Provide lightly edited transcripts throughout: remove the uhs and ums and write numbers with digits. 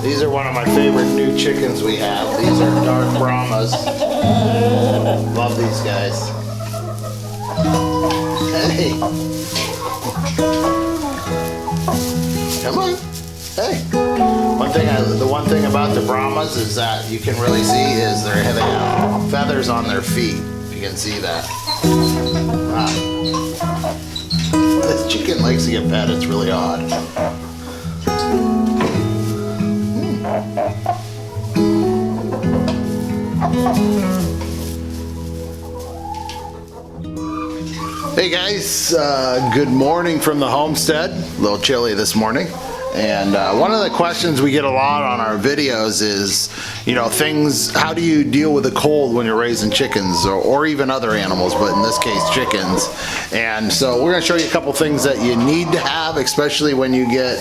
These are one of my favorite new chickens we have. These are dark Brahmas. Love these guys. Hey. Come on. Hey. The one thing about the Brahmas is that you can really see is they have feathers on their feet. If you can see that. Wow. This chicken likes to get pet. It's really odd. Hey guys, good morning from the homestead. A little chilly this morning. And one of the questions we get a lot on our videos is, you know, how do you deal with the cold when you're raising chickens or even other animals, but in this case chickens. And so we're going to show you a couple things that you need to have, especially when you get,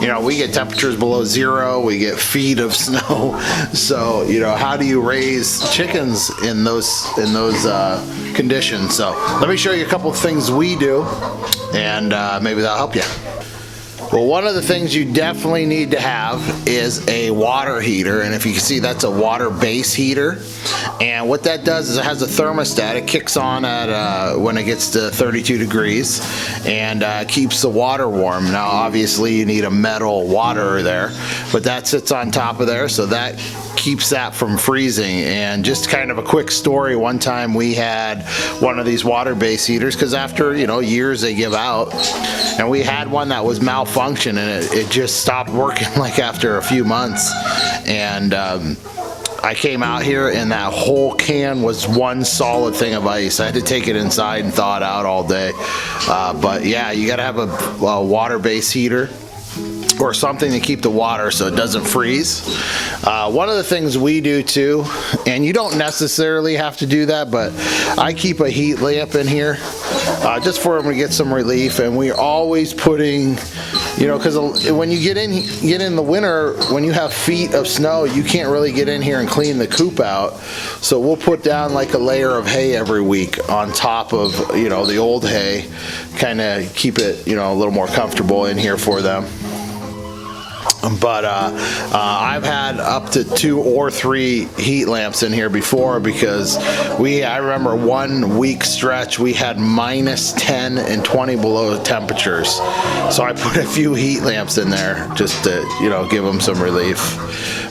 you know, we get temperatures below zero, we get feet of snow. So, you know, how do you raise chickens in those conditions? So let me show you a couple of things we do, and maybe that'll help you. Well, one of the things you definitely need to have is a water heater, and if you can see, that's a water base heater. And what that does is it has a thermostat. It kicks on at when it gets to 32 degrees and keeps the water warm. Now obviously you need a metal water there, but that sits on top of there, so that keeps that from freezing. And just kind of a quick story, one time we had one of these water base heaters, because after, you know, years they give out, and we had one that was malfunctioning, and it just stopped working like after a few months. And I came out here and that whole can was one solid thing of ice. I had to take it inside and thaw it out all day. But yeah, you gotta have a water base heater or something to keep the water so it doesn't freeze. One of the things we do too, and you don't necessarily have to do that, but I keep a heat lamp in here just for them to get some relief. And we're always putting, you know, because when you get in the winter, when you have feet of snow, you can't really get in here and clean the coop out. So we'll put down like a layer of hay every week on top of, you know, the old hay, kind of keep it, you know, a little more comfortable in here for them. But I've had up to 2 or 3 heat lamps in here before, because I remember 1 week stretch we had -10 and 20 below temperatures. So I put a few heat lamps in there just to, you know, give them some relief.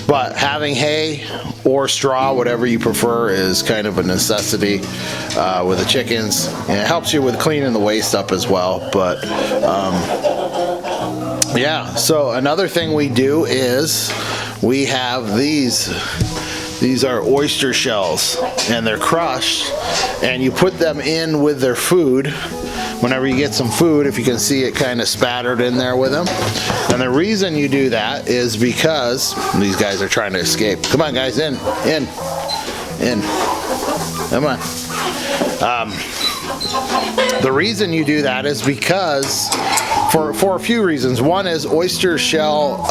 But having hay or straw, whatever you prefer, is kind of a necessity with the chickens, and it helps you with cleaning the waste up as well. But yeah, so another thing we do is we have these are oyster shells, and they're crushed, and you put them in with their food whenever you get some food. If you can see it kind of spattered in there with them. And the reason you do that is because these guys are trying to escape. Come on guys, in. Come on. The reason you do that is because for a few reasons. One is oyster shell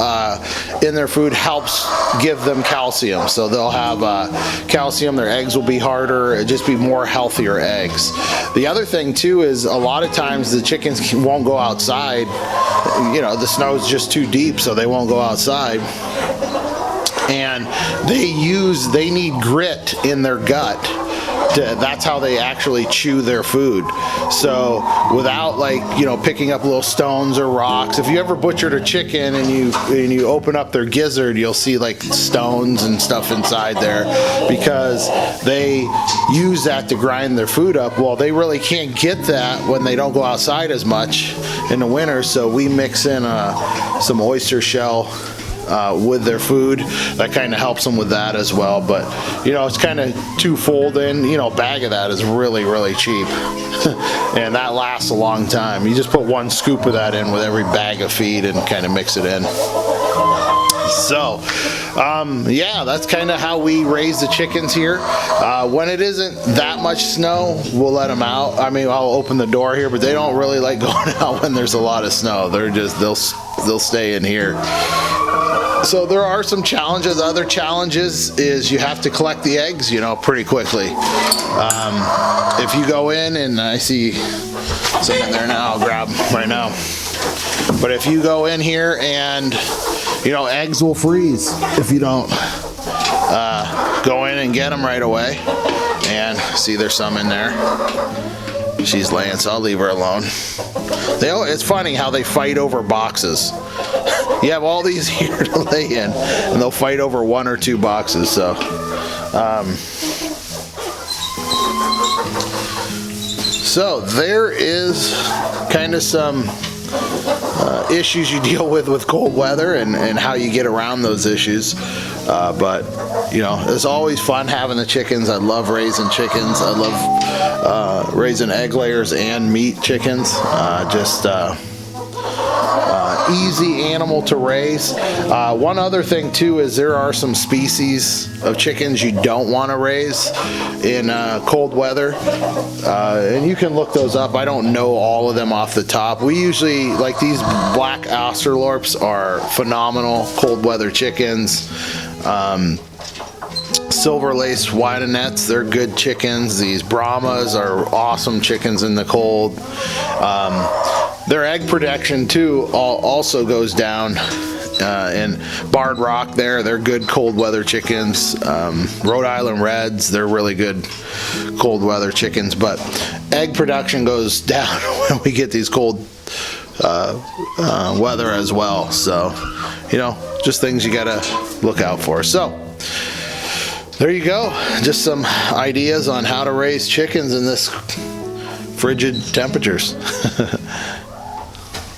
in their food helps give them calcium, so they'll have calcium. Their eggs will be harder. It'll just be more healthier eggs. The other thing too is a lot of times the chickens won't go outside. You know, the snow's just too deep, so they won't go outside. And they need grit in their gut that's how they actually chew their food. So without, like, you know, picking up little stones or rocks, if you ever butchered a chicken and you open up their gizzard, you'll see like stones and stuff inside there, because they use that to grind their food up. Well, they really can't get that when they don't go outside as much in the winter, so we mix in some oyster shell with their food. That kind of helps them with that as well. But you know, it's kind of twofold. And you know, a bag of that is really cheap and that lasts a long time. You just put 1 scoop of that in with every bag of feed and kind of mix it in. So yeah, that's kind of how we raise the chickens here. When it isn't that much snow, we'll let them out. I mean, I'll open the door here, but they don't really like going out when there's a lot of snow. They're just, they'll stay in here. So there are some challenges. Other challenges is you have to collect the eggs, you know, pretty quickly. If you go in, and I see some in there now, I'll grab them right now. But if you go in here and, you know, eggs will freeze if you don't go in and get them right away. And see, there's some in there. She's laying, so I'll leave her alone. It's funny how they fight over boxes. You have all these here to lay in, and they'll fight over 1 or 2 boxes. So, so there is kind of some issues you deal with cold weather, and how you get around those issues. But you know, it's always fun having the chickens. I love raising chickens. I love raising egg layers and meat chickens. Easy animal to raise. One other thing too is there are some species of chickens you don't want to raise in cold weather, and you can look those up. I don't know all of them off the top. We usually, like, these black Australorps are phenomenal cold weather chickens. Silver laced Wyandottes, they're good chickens. These Brahmas are awesome chickens in the cold. Their egg production too also goes down. And Barred Rock they're good cold weather chickens. Rhode Island Reds, they're really good cold weather chickens. But egg production goes down when we get these cold weather as well. So, you know, just things you gotta look out for. So there you go, just some ideas on how to raise chickens in this frigid temperatures.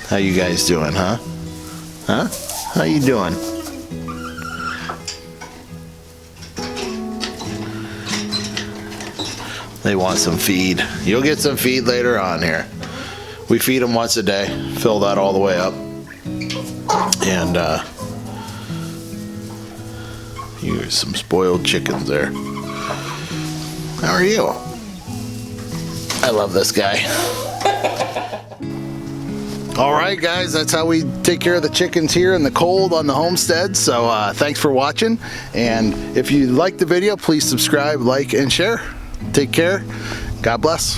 How you guys doing, huh? Huh? How you doing? They want some feed. You'll get some feed later on here. We feed them once a day, fill that all the way up. And here's some spoiled chickens there. How are you? I love this guy. Alright guys, that's how we take care of the chickens here in the cold on the homestead. So thanks for watching, and if you liked the video, please subscribe, like, and share. Take care. God bless.